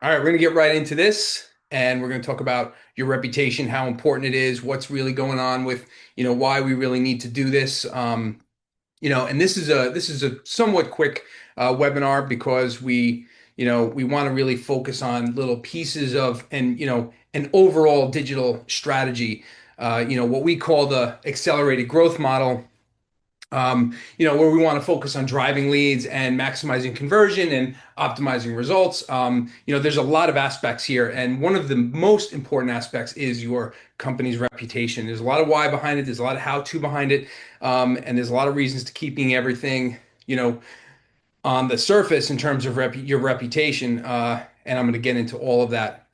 All right, we're going to get right into this and we're going to talk about your reputation, how important it is, what's really going on with, why we really need to do this. And this is a somewhat quick webinar because we want to really focus on little pieces of an overall digital strategy. What we call the accelerated growth model, where we want to focus on driving leads and maximizing conversion and optimizing results. There's a lot of aspects here, and one of the most important aspects is your company's reputation. There's a lot of why behind it. There's a lot of how-to behind it, and there's a lot of reasons to keeping everything, on the surface in terms of your reputation. And I'm going to get into all of that.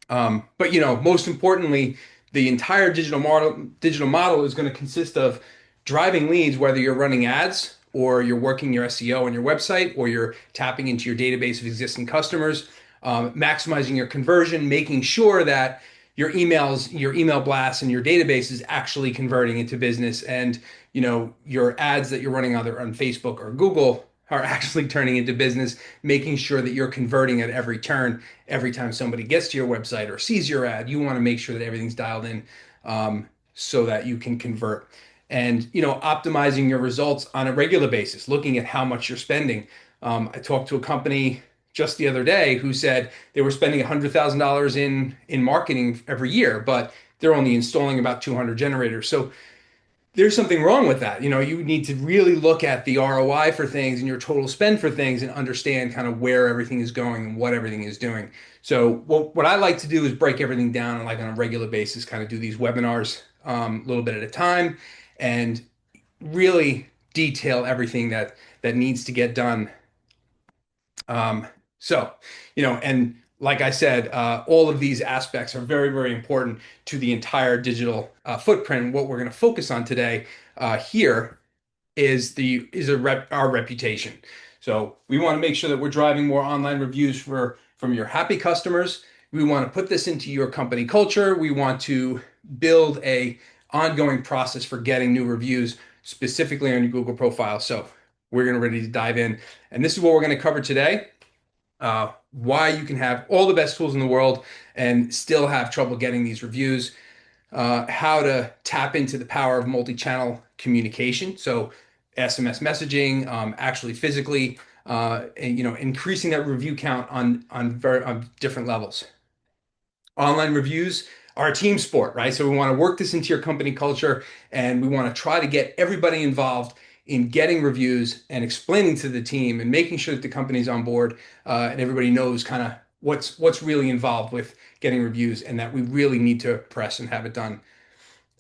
But most importantly, the entire digital model is going to consist of driving leads, whether you're running ads or you're working your SEO on your website or you're tapping into your database of existing customers, maximizing your conversion, making sure that your emails, your email blasts, and your database is actually converting into business, and your ads that you're running either on Facebook or Google are actually turning into business, making sure that you're converting at every turn. Every time somebody gets to your website or sees your ad, you want to make sure that everything's dialed in, so that you can convert. And optimizing your results on a regular basis, looking at how much you're spending. I talked to a company just the other day who said they were spending $100,000 in marketing every year, but they're only installing about 200 generators. So there's something wrong with that. You need to really look at the ROI for things and your total spend for things and understand kind of where everything is going and what everything is doing. So what I like to do is break everything down like on a regular basis, kind of do these webinars, a little bit at a time, and really detail everything that needs to get done. Um, and like I said, all of these aspects are very, very important to the entire digital footprint. What we're going to focus on today here is our reputation. So we want to make sure that we're driving more online reviews from your happy customers. We want to put this into your company culture. We want to build a ongoing process for getting new reviews, specifically on your Google profile. So we're going to ready to dive in, and this is what we're going to cover today. Why you can have all the best tools in the world and still have trouble getting these reviews, how to tap into the power of multi-channel communication. So SMS messaging, actually physically, and increasing that review count on different levels. Online reviews are a team sport, right? So we want to work this into your company culture, and we want to try to get everybody involved in getting reviews and explaining to the team and making sure that the company's on board, and everybody knows kind of what's really involved with getting reviews, and that we really need to press and have it done.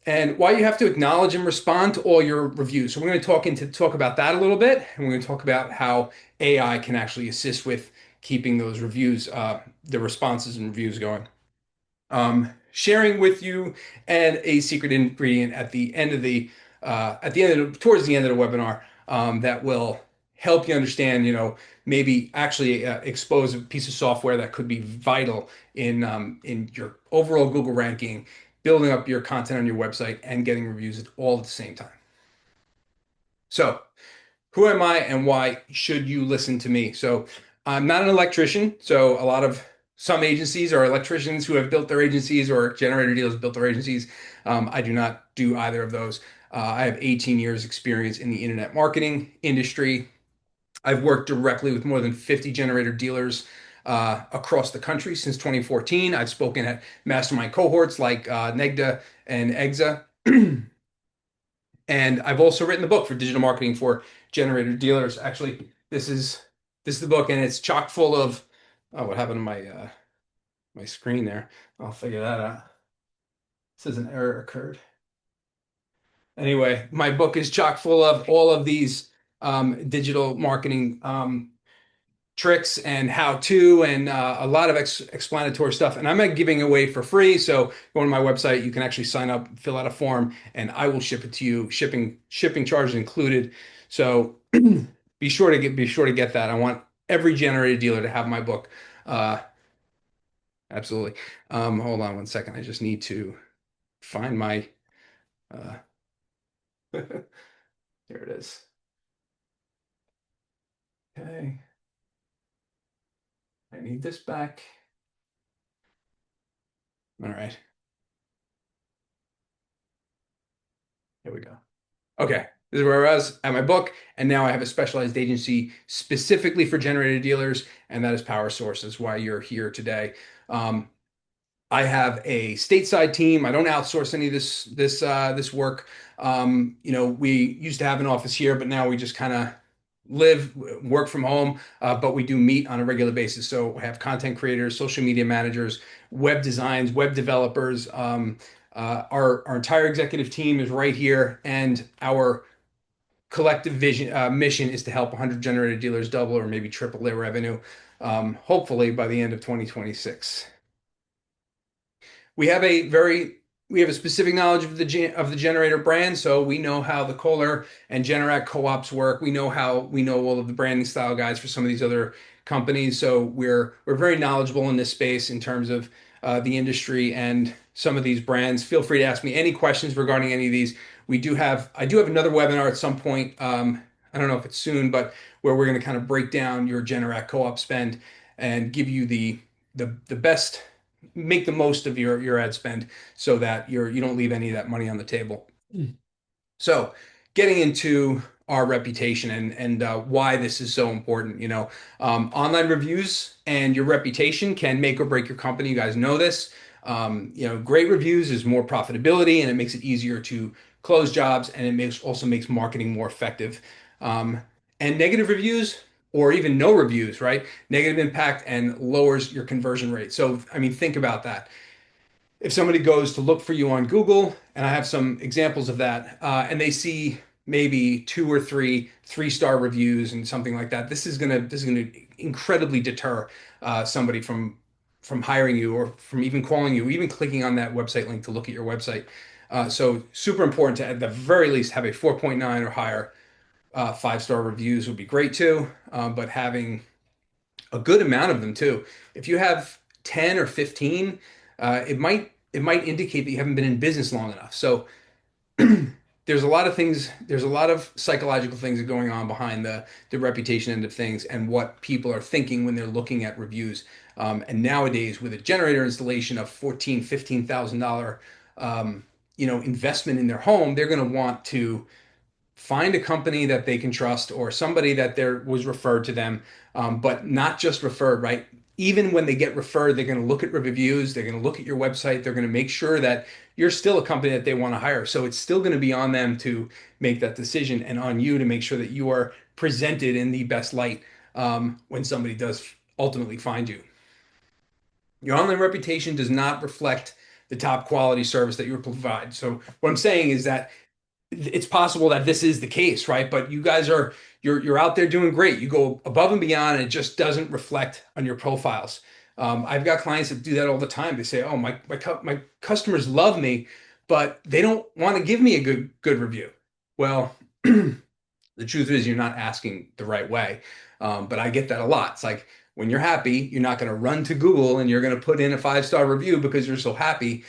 And why you have to acknowledge and respond to all your reviews. So we're going to talk about that a little bit, and we're going to talk about how AI can actually assist with keeping those reviews, the responses and reviews going. Sharing with you and a secret ingredient at the end of towards the end of the webinar, that will help you understand, maybe actually expose a piece of software that could be vital in your overall Google ranking, building up your content on your website, and getting reviews all at the same time. So, who am I and why should you listen to me? So, I'm not an electrician. So, some agencies are electricians who have built their agencies, or generator dealers built their agencies. I do not do either of those. I have 18 years experience in the internet marketing industry. I've worked directly with more than 50 generator dealers across the country since 2014. I've spoken at mastermind cohorts like NEGDA and EXA. And I've also written the book for digital marketing for generator dealers. Actually, this is the book, and it's chock full of, oh, what happened to my screen there? I'll figure that out. It says an error occurred. Anyway, my book is chock full of all of these digital marketing tricks and how to, and a lot of explanatory stuff. And I'm giving away for free. So go on my website, you can actually sign up, fill out a form, and I will ship it to you. Shipping charges included. So be sure to get that. I want every generator dealer to have my book. Uh, Absolutely. Hold on one second. I just need to find my uh, there it is. Okay. I need this back. All right. Here we go. Okay. This is where I was at my book, and now I have a specialized agency specifically for generator dealers, and that is Power Source. That's why you're here today. Um, I have a stateside team. I don't outsource any of this work. We used to have an office here, but now we just kind of live, work from home. But we do meet on a regular basis. So we have content creators, social media managers, web designs, web developers. Our entire executive team is right here, and our collective vision mission is to help 100 generator dealers double or maybe triple their revenue, hopefully by the end of 2026. we have a very we have a specific knowledge of the generator brand, so we know how the Kohler and Generac co-ops work. We know all of the branding style guides for some of these other companies. So we're very knowledgeable in this space in terms of the industry and some of these brands. Feel free to ask me any questions regarding any of these. I do have another webinar at some point. I don't know if it's soon, but where we're going to kind of break down your Generac co-op spend and give you the best, make the most of your ad spend so that you don't leave any of that money on the table. So, getting into our reputation and why this is so important, online reviews and your reputation can make or break your company. You guys know this. Great reviews is more profitability and it makes it easier to close jobs, and also makes marketing more effective. Um, and negative reviews or even no reviews, right? Negative impact and lowers your conversion rate. So, I mean, think about that. If somebody goes to look for you on Google, and I have some examples of that, and they see maybe two or three-star reviews and something like that, this is gonna incredibly deter somebody from hiring you or from even calling you, even clicking on that website link to look at your website. So super important to at the very least have a 4.9 or higher. Five-star reviews would be great too, but having a good amount of them too. If you have 10 or 15, it might indicate that you haven't been in business long enough. So there's a lot of things, there's a lot of psychological things that are going on behind the reputation end of things and what people are thinking when they're looking at reviews. And nowadays, with a generator installation of $15,000 investment in their home, they're going to want to find a company that they can trust or somebody that there was referred to them, but not just referred, right? Even when they get referred, they're going to look at reviews, they're going to look at your website, they're going to make sure that you're still a company that they want to hire. So it's still going to be on them to make that decision and on you to make sure that you are presented in the best light when somebody does ultimately find you. Your online reputation does not reflect the top quality service that you provide. So what I'm saying is that it's possible that this is the case, right? But you guys you're out there doing great. You go above and beyond, and it just doesn't reflect on your profiles. I've got clients that do that all the time. They say, "Oh, my customers love me, but they don't want to give me a good review." Well, the truth is you're not asking the right way. But I get that a lot. It's like when you're happy, you're not going to run to Google and you're going to put in a 5-star review because you're so happy.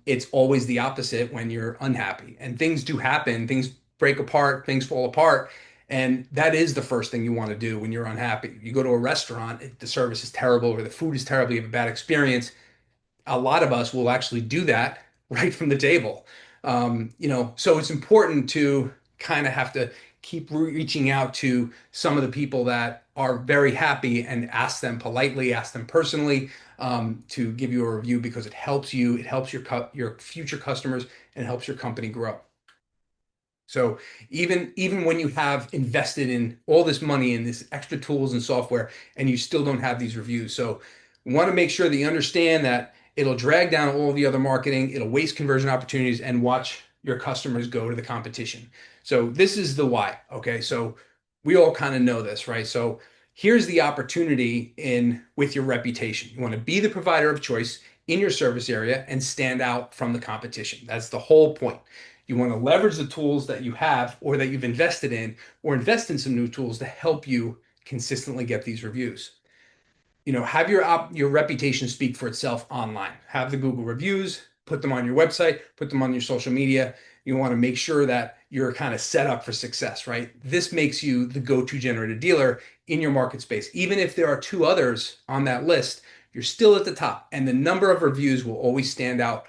It's always the opposite when you're unhappy. And things do happen, things break apart, things fall apart. And that is the first thing you want to do when you're unhappy. You go to a restaurant, the service is terrible or the food is terrible, you have a bad experience. A lot of us will actually do that right from the table. So it's important to kind of have to keep reaching out to some of the people that are very happy and ask them politely, ask them personally to give you a review because it helps you, it helps your future customers, and it helps your company grow. So even when you have invested in all this money in this extra tools and software and you still don't have these reviews. So we want to make sure that you understand that it'll drag down all the other marketing, it'll waste conversion opportunities and watch your customers go to the competition. So this is the why. Okay. So we all kind of know this, right? So here's the opportunity in with your reputation. You want to be the provider of choice in your service area and stand out from the competition. That's the whole point. You want to leverage the tools that you have or that you've invested in, or invest in some new tools to help you consistently get these reviews. Have your reputation speak for itself online. Have the Google reviews, put them on your website, put them on your social media. You want to make sure that you're kind of set up for success, right? This makes you the go-to generator dealer in your market space. Even if there are two others on that list, you're still at the top, and the number of reviews will always stand out,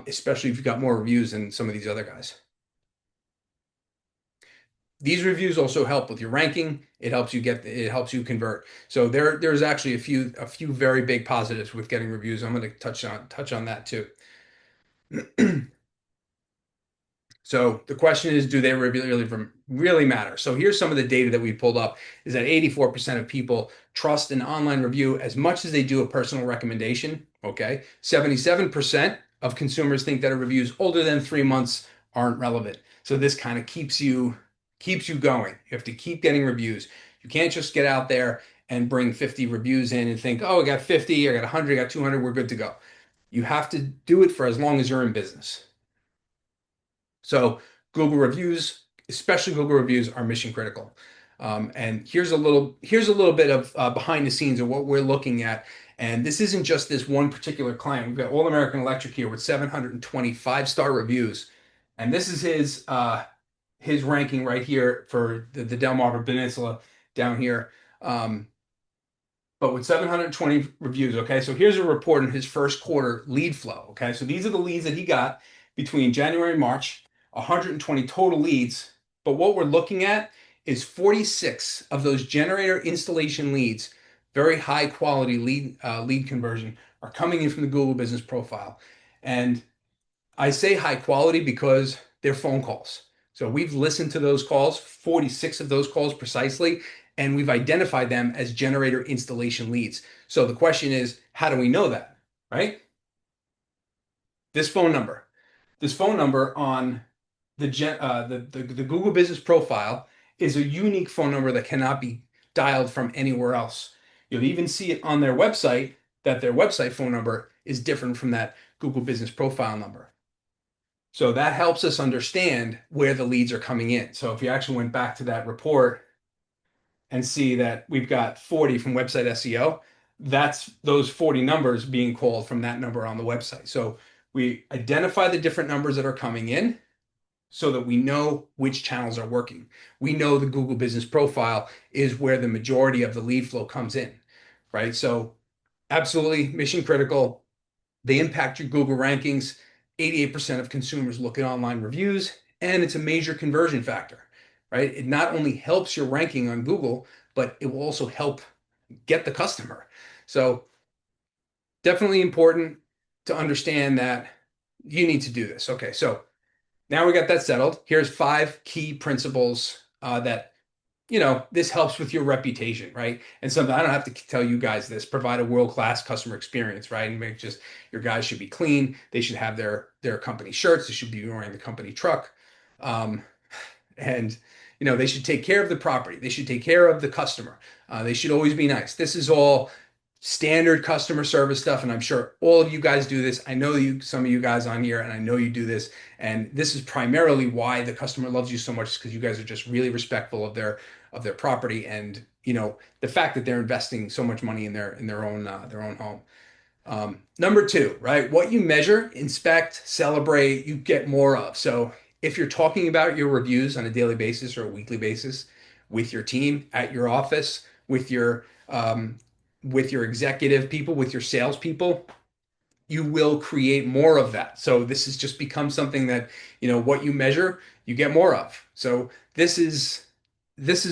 especially if you've got more reviews than some of these other guys. These reviews also help with your ranking. It helps you convert. So there's actually a few very big positives with getting reviews. I'm going to touch on that too. So the question is, do they really matter? So here's some of the data that we pulled up is that 84% of people trust an online review as much as they do a personal recommendation. Okay. 77% of consumers think that a reviews older than 3 months aren't relevant. So this kind of keeps you going. You have to keep getting reviews. You can't just get out there and bring 50 reviews in and think, oh, I got 50, I got 100, I got 200, we're good to go. You have to do it for as long as you're in business. So Google reviews, especially Google reviews, are mission critical. And here's a little bit of behind the scenes of what we're looking at. And this isn't just this one particular client. We've got All American Electric here with 725-star reviews, and this is his ranking right here for the Delmarva Peninsula down here. But with 720 reviews, okay, so here's a report on his first quarter lead flow, okay, so these are the leads that he got between January and March, 120 total leads, but what we're looking at is 46 of those generator installation leads, very high quality lead conversion, are coming in from the Google Business Profile, and I say high quality because they're phone calls. So we've listened to those calls, 46 of those calls precisely, and we've identified them as generator installation leads. So the question is, how do we know that, right? This phone number, this phone number on the Google Business Profile is a unique phone number that cannot be dialed from anywhere else. You'll even see it on their website that their website phone number is different from that Google Business Profile number. So that helps us understand where the leads are coming in. So if you actually went back to that report and see that we've got 40 from website SEO, that's those 40 numbers being called from that number on the website. So we identify the different numbers that are coming in so that we know which channels are working. We know the Google Business Profile is where the majority of the lead flow comes in, right? So absolutely mission critical. They impact your Google rankings. 88% of consumers look at online reviews, and it's a major conversion factor, right? It not only helps your ranking on Google, but it will also help get the customer. So definitely important to understand that you need to do this. Okay, so now we got that settled. Here's 5 key principles that this helps with your reputation, right? And something I don't have to tell you guys this, provide a world-class customer experience, right? And make just your guys should be clean. They should have their company shirts. They should be wearing the company truck. Um, and they should take care of the property. They should take care of the customer. They should always be nice. This is all standard customer service stuff, and I'm sure all of you guys do this. I know some of you guys on here, and I know you do this. And this is primarily why the customer loves you so much, because you guys are just really respectful of their property, and the fact that they're investing so much money in their own home. Number two, right? What you measure, inspect, celebrate, you get more of. So if you're talking about your reviews on a daily basis or a weekly basis with your team at your office, with your executive people, with your salespeople, you will create more of that. So this has just become something that, what you measure, you get more of. So this is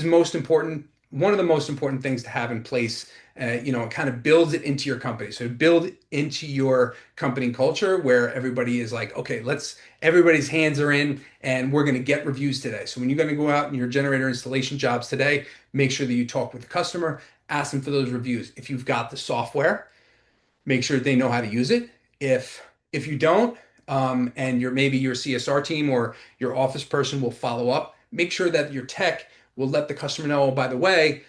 most important, one of the most important things to have in place. It kind of builds it into your company. So build into your company culture where everybody is like, okay, everybody's hands are in and we're going to get reviews today. So when you're going to go out in your generator installation jobs today, make sure that you talk with the customer, ask them for those reviews. If you've got the software, make sure they know how to use it. If you don't, and maybe your CSR team or your office person will follow up, make sure that your tech will let the customer know, oh, by the way,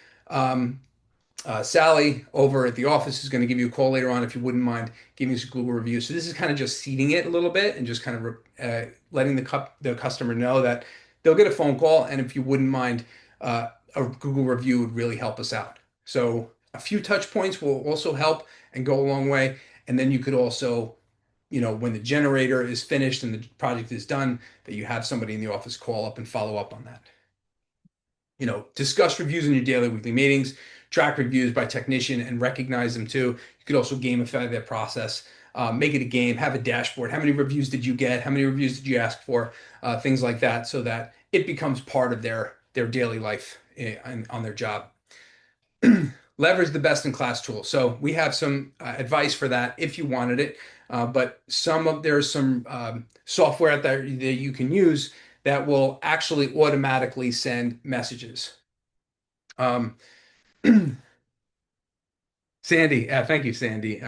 Sally over at the office is going to give you a call later on if you wouldn't mind giving us a Google review. So this is kind of just seeding it a little bit and just kind of letting the customer know that they'll get a phone call, and if you wouldn't mind, a Google review would really help us out. So a few touch points will also help and go a long way. And then you could also, when the generator is finished and the project is done, that you have somebody in the office call up and follow up on that. Discuss reviews in your daily weekly meetings, track reviews by technician and recognize them too. You could also gamify that process, make it a game, have a dashboard. How many reviews did you get? How many reviews did you ask for? Things like that, so that it becomes part of their daily life on their job. Leverage the best in class tool. So we have some advice for that if you wanted it, but there's some software out there that you can use that will actually automatically send messages. Um, Sandy, thank you, Sandy.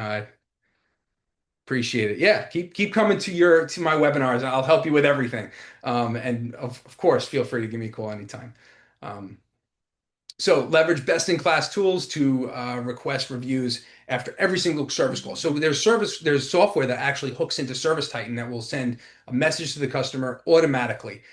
Appreciate it. Yeah, keep coming to my webinars. I'll help you with everything. And of course, feel free to give me a call anytime. Um, So leverage best-in-class tools to request reviews after every single service call. So there's software that actually hooks into Service Titan that will send a message to the customer automatically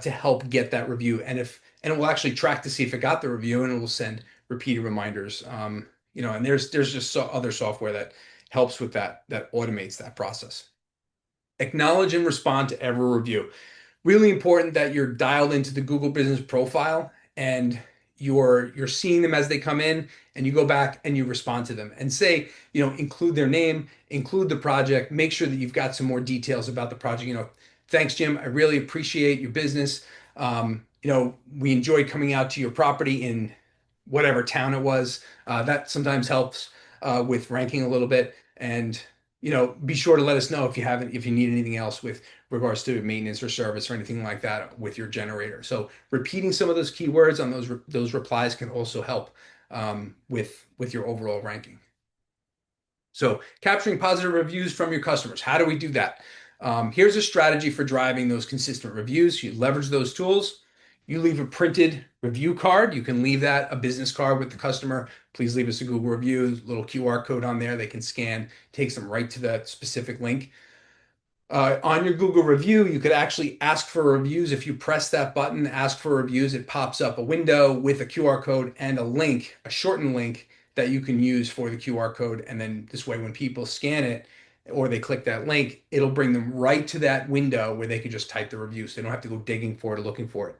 to help get that review. And it will actually track to see if it got the review, and it will send repeated reminders. And there's just other software that helps with that automates that process. Acknowledge and respond to every review. Really important that you're dialed into the Google Business Profile and you're seeing them as they come in, and you go back and you respond to them and say, include their name, include the project, make sure that you've got some more details about the project. Thanks, Jim. I really appreciate your business. We enjoyed coming out to your property in whatever town it was. That sometimes helps with ranking a little bit. And be sure to let us know if you need anything else with regards to maintenance or service or anything like that with your generator. So repeating some of those keywords on those replies can also help with your overall ranking. So capturing positive reviews from your customers. How do we do that? Here's a strategy for driving those consistent reviews. You leverage those tools. You leave a printed review card. You can leave that a business card with the customer. Please leave us a Google review, little QR code on there they can scan, takes them right to that specific link. On your Google review, you could actually ask for reviews. If you press that button, ask for reviews, it pops up a window with a QR code and a link, a shortened link that you can use for the QR code. And then this way, when people scan it or they click that link, it'll bring them right to that window where they can just type the review. So they don't have to go digging for it or looking for it.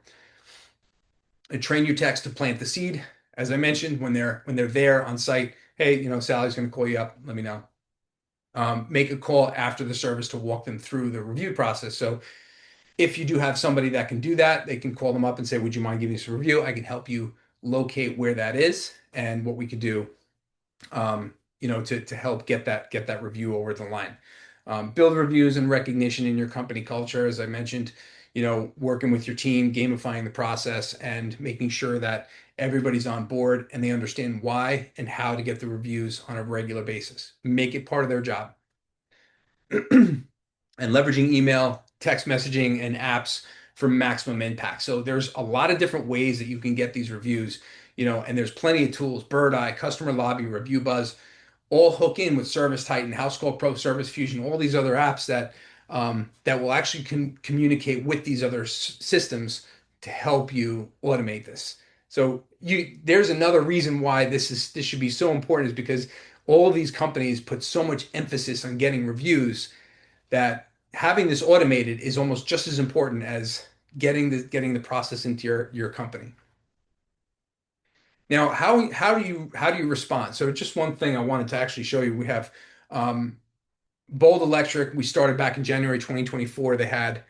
And train your techs to plant the seed. As I mentioned, when they're there on site, hey, Sally's going to call you up. Let me know. Make a call after the service to walk them through the review process. So if you do have somebody that can do that, they can call them up and say, would you mind giving us a review? I can help you locate where that is and what we could do, to help get that review over the line. Build reviews and recognition in your company culture, as I mentioned, working with your team, gamifying the process, and making sure that everybody's on board and they understand why and how to get the reviews on a regular basis. Make it part of their job. And leveraging email, text messaging, and apps for maximum impact. So there's a lot of different ways that you can get these reviews, and there's plenty of tools, Bird Eye, Customer Lobby, Review Buzz, all hook in with Service Titan, House Call Pro, Service Fusion, all these other apps that will actually communicate with these other systems to help you automate this. So there's another reason why this should be so important, is because all of these companies put so much emphasis on getting reviews that having this automated is almost just as important as getting the process into your company. Now, how do you respond? So just one thing I wanted to actually show you. We have Bold Electric. We started back in January 2024. They had, I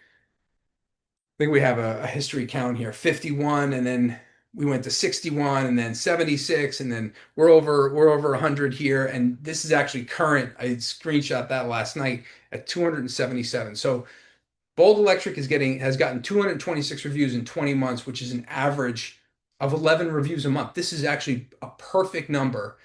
think we have a history count here, 51, and then we went to 61, and then 76, and then we're over 100 here. And this is actually current. I screenshot that last night at 277. So Bold Electric has gotten 226 reviews in 20 months, which is an average of 11 reviews a month. This is actually a perfect number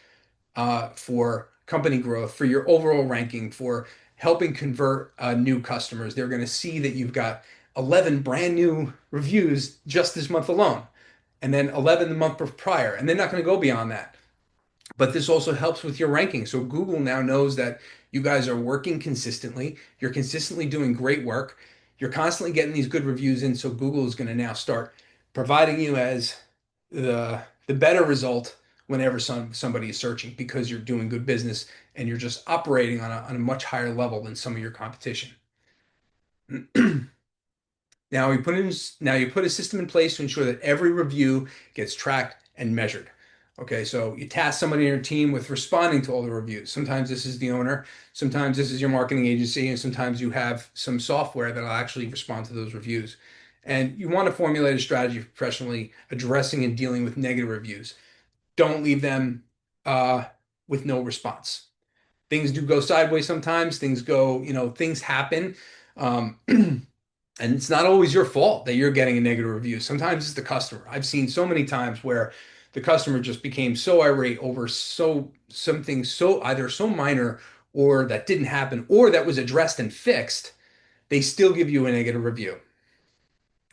for company growth, for your overall ranking, for helping convert new customers. They're going to see that you've got 11 brand new reviews just this month alone, and then 11 the month prior, and they're not going to go beyond that. But this also helps with your ranking. So Google now knows that you guys are working consistently. You're consistently doing great work. You're constantly getting these good reviews in. So Google is going to now start providing you as the better result whenever somebody is searching, because you're doing good business and you're just operating on a much higher level than some of your competition. Now you put a system in place to ensure that every review gets tracked and measured. Okay, so you task somebody in your team with responding to all the reviews. Sometimes this is the owner, sometimes this is your marketing agency, and sometimes you have some software that'll actually respond to those reviews. And you want to formulate a strategy for professionally addressing and dealing with negative reviews. Don't leave them uh, with no response. Things do go sideways sometimes. Things happen. Um, And it's not always your fault that you're getting a negative review. Sometimes it's the customer. I've seen so many times where the customer just became so irate over something so either so minor or that didn't happen or that was addressed and fixed, they still give you a negative review.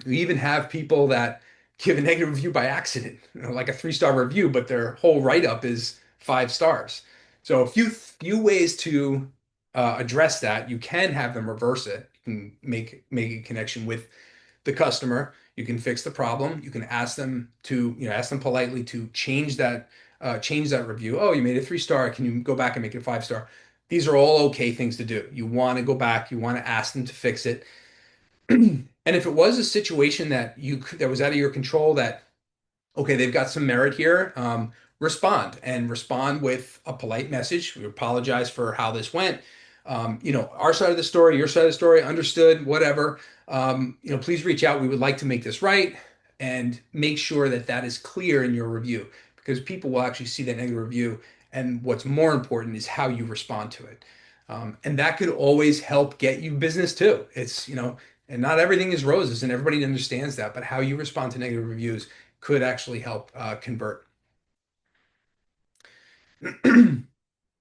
You even have people that give a negative review by accident, like a 3-star review, but their whole write-up is 5 stars. So a few ways to address that. You can have them reverse it. You can make a connection with the customer. You can fix the problem. You can ask them politely to change that review. Oh, you made a 3-star. Can you go back and make it a 5-star? These are all okay things to do. You want to go back. You want to ask them to fix it. And if it was a situation that was out of your control, that okay, they've got some merit here, respond with a polite message. We apologize for how this went. Our side of the story, your side of the story, understood, whatever. Please reach out. We would like to make this right, and make sure that that is clear in your review, because people will actually see that negative review. And what's more important is how you respond to it. And that could always help get you business too. And not everything is roses, and everybody understands that, but how you respond to negative reviews could actually help convert.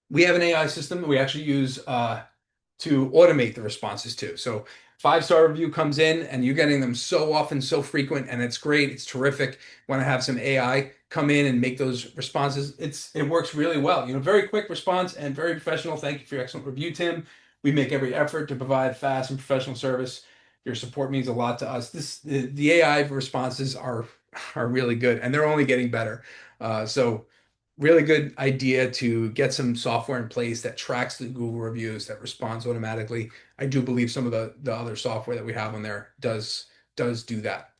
We have an AI system that we actually use to automate the responses too. So 5-star review comes in and you're getting them so often, so frequent, and it's great. It's terrific. Want to have some AI come in and make those responses. It works really well. Very quick response and very professional. Thank you for your excellent review, Tim. We make every effort to provide fast and professional service. Your support means a lot to us. The AI responses are really good, and they're only getting better. So really good idea to get some software in place that tracks the Google reviews, that responds automatically. I do believe some of the other software that we have on there does do that.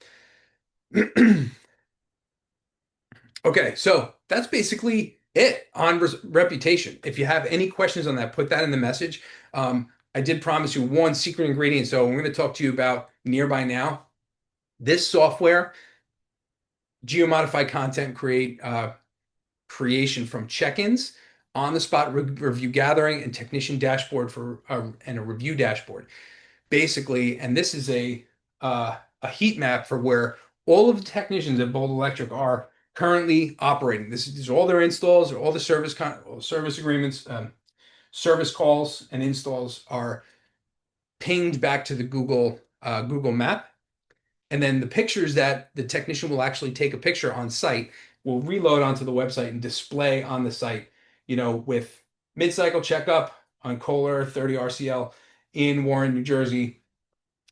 Okay, so that's basically it on reputation. If you have any questions on that, put that in the message. I did promise you one secret ingredient, so I'm going to talk to you about Nearby Now. This software, geomodify content creation from check-ins, on-the-spot review gathering, and technician dashboard and a review dashboard. Basically, and this is a heat map for where all of the technicians at Bold Electric are currently operating. These are all their installs, all the service agreements, service calls, and installs are pinged back to the Google Map. And then the pictures that the technician will actually take a picture on site will reload onto the website and display on the site, with mid-cycle checkup on Kohler 30 RCL in Warren, New Jersey,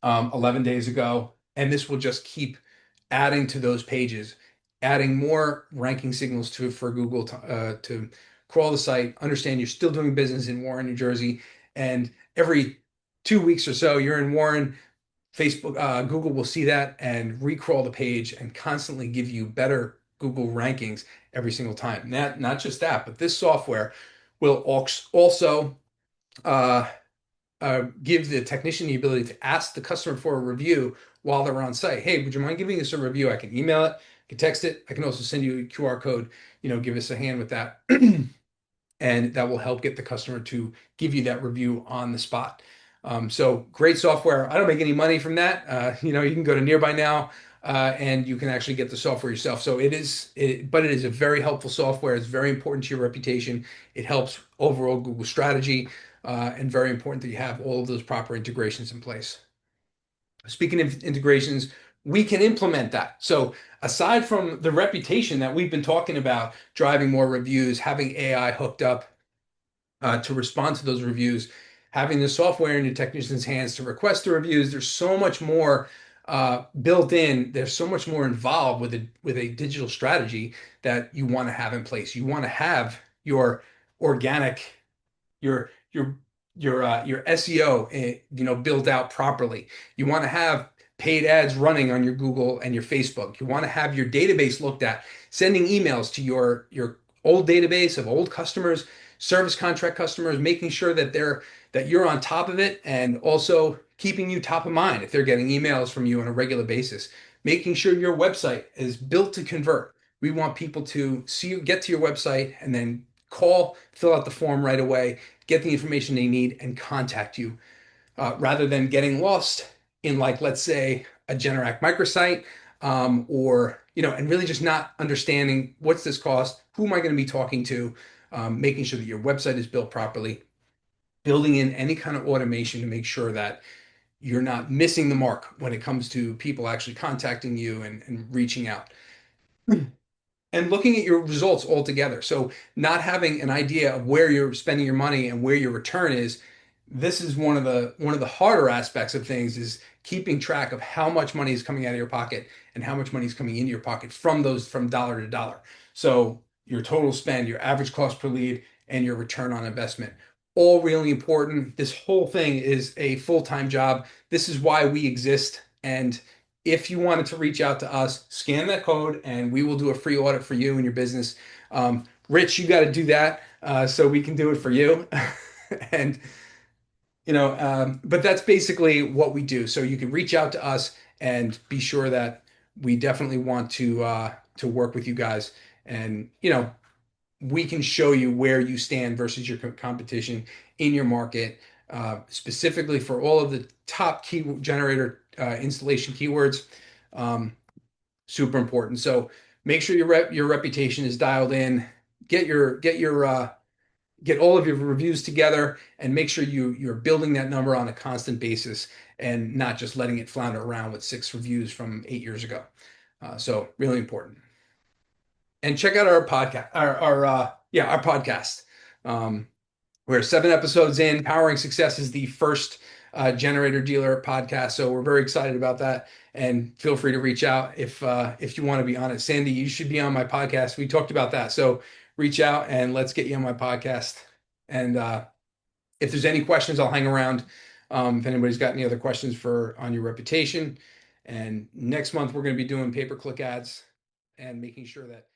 11 days ago. And this will just keep adding to those pages, adding more ranking signals for Google to crawl the site, understand you're still doing business in Warren, New Jersey, and every 2 weeks or so you're in Warren. Google will see that and recrawl the page and constantly give you better Google rankings every single time. Not just that, but this software will also uh, give the technician the ability to ask the customer for a review while they're on site. Hey, would you mind giving us a review? I can email it, I can text it. I can also send you a QR code. Give us a hand with that. And that will help get the customer to give you that review on the spot. So great software. I don't make any money from that. You can go to Nearby Now, and you can actually get the software yourself. So but it is a very helpful software. It's very important to your reputation. It helps overall Google strategy, and very important that you have all of those proper integrations in place. Speaking of integrations, we can implement that. So aside from the reputation that we've been talking about, driving more reviews, having AI hooked up to respond to those reviews, having the software in your technician's hands to request the reviews. There's so much more built in. There's so much more involved with a digital strategy that you want to have in place. You want to have your organic, your your your SEO, built out properly. You want to have paid ads running on your Google and your Facebook. You want to have your database looked at, sending emails to your old database of old customers, service contract customers, making sure that you're on top of it, and also keeping you top of mind if they're getting emails from you on a regular basis. Making sure your website is built to convert. We want people to see you, get to your website, and then call, fill out the form right away, get the information they need, and contact you, rather than getting lost in, like, let's say, a Generac microsite, or and really just not understanding what's this cost, who am I going to be talking to, making sure that your website is built properly, building in any kind of automation to make sure that you're not missing the mark when it comes to people actually contacting you and reaching out, and looking at your results altogether. So not having an idea of where you're spending your money and where your return is. This is one of the harder aspects of things, is keeping track of how much money is coming out of your pocket and how much money is coming into your pocket from dollar to dollar. So your total spend, your average cost per lead, and your return on investment, all really important. This whole thing is a full-time job. This is why we exist. And if you wanted to reach out to us, scan that code and we will do a free audit for you and your business. Rich, you got to do that, so we can do it for you. And but that's basically what we do. So you can reach out to us and be sure that we definitely want to work with you guys, and we can show you where you stand versus your competition in your market, specifically for all of the top key generator installation keywords. Um, Super important. So make sure your reputation is dialed in. Get all of your reviews together, and make sure you're building that number on a constant basis, and not just letting it flounder around with 6 reviews from 8 years ago. So really important. And check out our podcast, our podcast. Um, we're 7 episodes in. Powering Success is the first generator dealer podcast, so we're very excited about that. And feel free to reach out if you want to be on it. Sandy, you should be on my podcast. We talked about that, so reach out and let's get you on my podcast. And if there's any questions, I'll hang around. If anybody's got any other questions for on your reputation. And next month we're going to be doing pay-per-click ads and making sure that